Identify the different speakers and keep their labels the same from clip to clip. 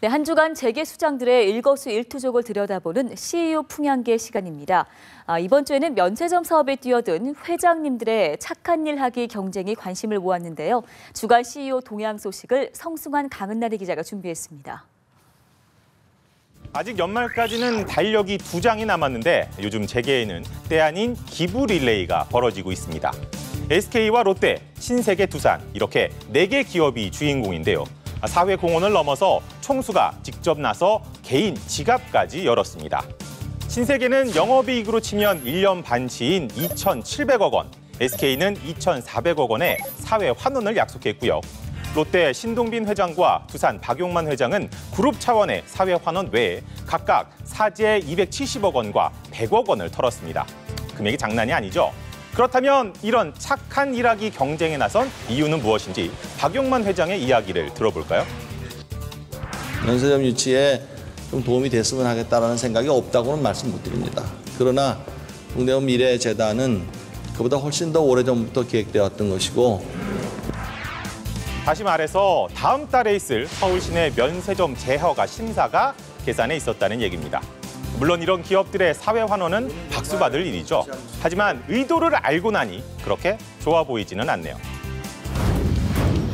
Speaker 1: 네, 한 주간 재계 수장들의 일거수일투족을 들여다보는 CEO 풍향계 시간입니다. 이번 주에는 면세점 사업에 뛰어든 회장님들의 착한 일 하기 경쟁이 관심을 모았는데요. 주간 CEO 동향 소식을 성승환 강은나리 기자가 준비했습니다.
Speaker 2: 아직 연말까지는 달력이 2장이 남았는데 요즘 재계에는 때 아닌 기부 릴레이가 벌어지고 있습니다. SK와 롯데, 신세계, 두산 이렇게 4개 기업이 주인공인데요. 사회 공헌을 넘어서 총수가 직접 나서 개인 지갑까지 열었습니다. 신세계는 영업이익으로 치면 1년 반치인 2,700억 원, SK는 2,400억 원의 사회 환원을 약속했고요. 롯데 신동빈 회장과 두산 박용만 회장은 그룹 차원의 사회 환원 외에 각각 사재 270억 원과 100억 원을 털었습니다. 금액이 장난이 아니죠. 그렇다면 이런 착한 일하기 경쟁에 나선 이유는 무엇인지 박용만 회장의 이야기를 들어볼까요?
Speaker 3: 면세점 유치에 좀 도움이 됐으면 하겠다는 생각이 없다고는 말씀 못 드립니다. 그러나 동대문 미래재단은 그보다 훨씬 더 오래전부터 기획되었던 것이고,
Speaker 2: 다시 말해서 다음 달에 있을 서울 시내 면세점 재허가 심사가 계산에 있었다는 얘기입니다. 물론 이런 기업들의 사회 환원은 박수받을 일이죠. 하지만 의도를 알고 나니 그렇게 좋아 보이지는 않네요.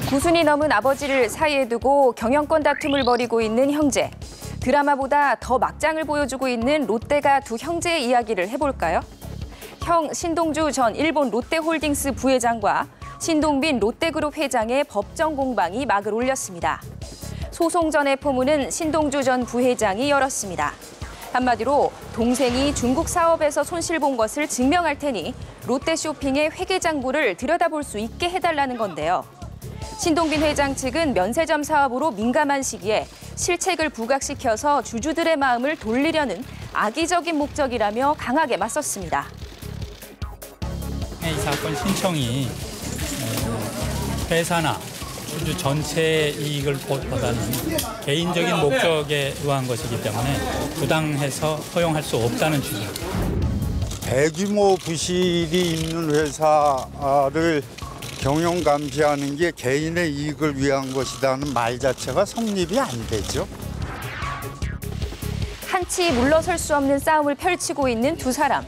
Speaker 4: 구순이 넘은 아버지를 사이에 두고 경영권 다툼을 벌이고 있는 형제. 드라마보다 더 막장을 보여주고 있는 롯데가 두 형제의 이야기를 해볼까요? 형 신동주 전 일본 롯데홀딩스 부회장과 신동빈 롯데그룹 회장의 법정 공방이 막을 올렸습니다. 소송 전의 포문은 신동주 전 부회장이 열었습니다. 한마디로 동생이 중국 사업에서 손실 본 것을 증명할 테니 롯데쇼핑의 회계장부를 들여다볼 수 있게 해달라는 건데요. 신동빈 회장 측은 면세점 사업으로 민감한 시기에 실책을 부각시켜서 주주들의 마음을 돌리려는 악의적인 목적이라며 강하게 맞섰습니다.
Speaker 5: 이 사건 신청이 회사나 주주 전체의 이익을 보다는 개인적인 목적에 의한 것이기 때문에 부당해서 허용할 수 없다는 주장입니다.
Speaker 6: 대규모 부실이 있는 회사를 경영 감시하는 게 개인의 이익을 위한 것이라는 말 자체가 성립이 안 되죠.
Speaker 4: 한치 물러설 수 없는 싸움을 펼치고 있는 두 사람.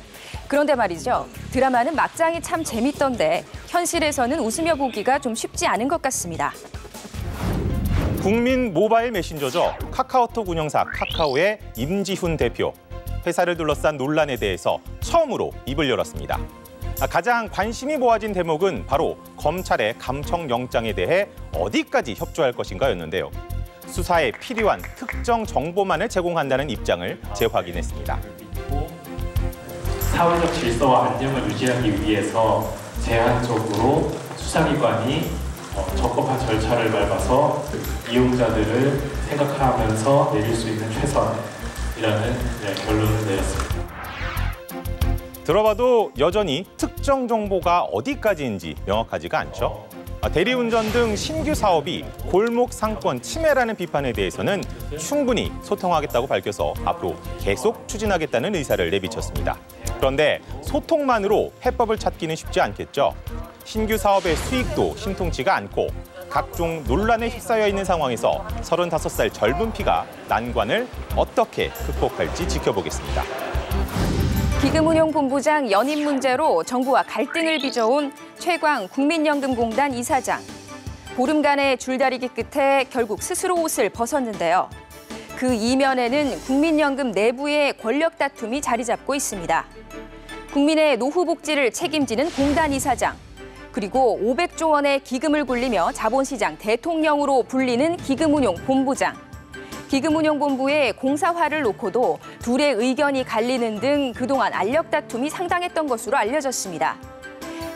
Speaker 4: 그런데 말이죠. 드라마는 막장이 참 재밌던데 현실에서는 웃으며 보기가 좀 쉽지 않은 것 같습니다.
Speaker 2: 국민 모바일 메신저죠. 카카오톡 운영사 카카오의 임지훈 대표. 회사를 둘러싼 논란에 대해서 처음으로 입을 열었습니다. 가장 관심이 모아진 대목은 바로 검찰의 감청영장에 대해 어디까지 협조할 것인가였는데요. 수사에 필요한 특정 정보만을 제공한다는 입장을 재확인했습니다.
Speaker 7: 사회적 질서와 안정을 유지하기 위해서 제한적으로 수사기관이 적법한 절차를 밟아서 이용자들을 생각하면서 내릴 수 있는 최선이라는 결론을 내렸습니다.
Speaker 2: 들어봐도 여전히 특정 정보가 어디까지인지 명확하지가 않죠. 대리운전 등 신규 사업이 골목 상권 침해라는 비판에 대해서는 충분히 소통하겠다고 밝혀서 앞으로 계속 추진하겠다는 의사를 내비쳤습니다. 그런데 소통만으로 해법을 찾기는 쉽지 않겠죠. 신규 사업의 수익도 심통치가 않고 각종 논란에 휩싸여 있는 상황에서 35살 젊은 피가 난관을 어떻게 극복할지 지켜보겠습니다.
Speaker 4: 기금운용본부장 연임 문제로 정부와 갈등을 빚어온 최광 국민연금공단 이사장. 보름간의 줄다리기 끝에 결국 스스로 옷을 벗었는데요. 그 이면에는 국민연금 내부의 권력 다툼이 자리 잡고 있습니다. 국민의 노후 복지를 책임지는 공단 이사장, 그리고 500조 원의 기금을 굴리며 자본시장 대통령으로 불리는 기금운용본부장. 기금운용본부의 공사화를 놓고도 둘의 의견이 갈리는 등 그동안 알력 다툼이 상당했던 것으로 알려졌습니다.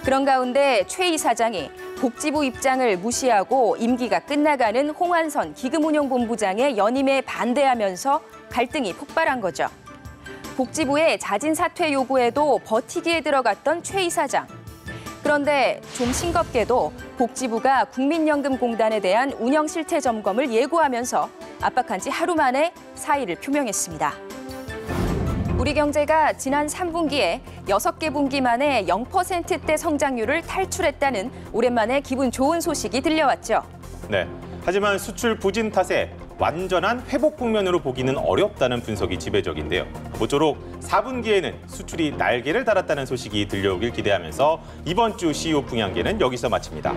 Speaker 4: 그런 가운데 최 이사장이 복지부 입장을 무시하고 임기가 끝나가는 홍한선 기금운용본부장의 연임에 반대하면서 갈등이 폭발한 거죠. 복지부의 자진 사퇴 요구에도 버티기에 들어갔던 최 이사장. 그런데 좀 싱겁게도 복지부가 국민연금공단에 대한 운영 실태 점검을 예고하면서 압박한 지 하루 만에 사의를 표명했습니다. 우리 경제가 지난 3분기에 6개 분기 만에 0%대 성장률을 탈출했다는 오랜만에 기분 좋은 소식이 들려왔죠.
Speaker 2: 네, 하지만 수출 부진 탓에 완전한 회복 국면으로 보기는 어렵다는 분석이 지배적인데요. 모쪼록 4분기에는 수출이 날개를 달았다는 소식이 들려오길 기대하면서 이번 주 CEO 풍향계는 여기서 마칩니다.